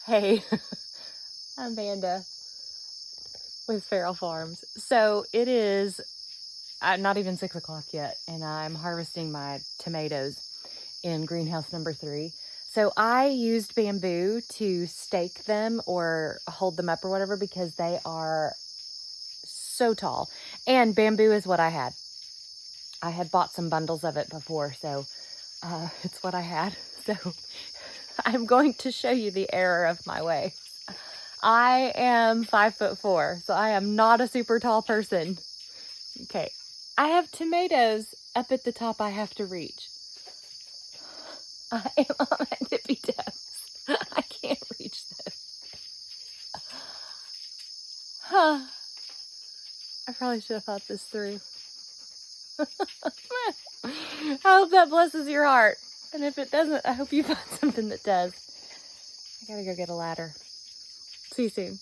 Hey, I'm Amanda with Feral Farms. So it is not even 6 o'clock yet, and I'm harvesting my tomatoes in greenhouse number 3. So I used bamboo to stake them or hold them up or whatever because they are so tall. And bamboo is what I had. I had bought some bundles of it before, so it's what I had. So I'm going to show you the error of my way. I am 5'4", so I am not a super tall person. Okay, I have tomatoes up at the top I have to reach. I am on my tippy toes. I can't reach them. Huh. I probably should have thought this through. I hope that blesses your heart. And if it doesn't, I hope you find something that does. I gotta go get a ladder. See you soon.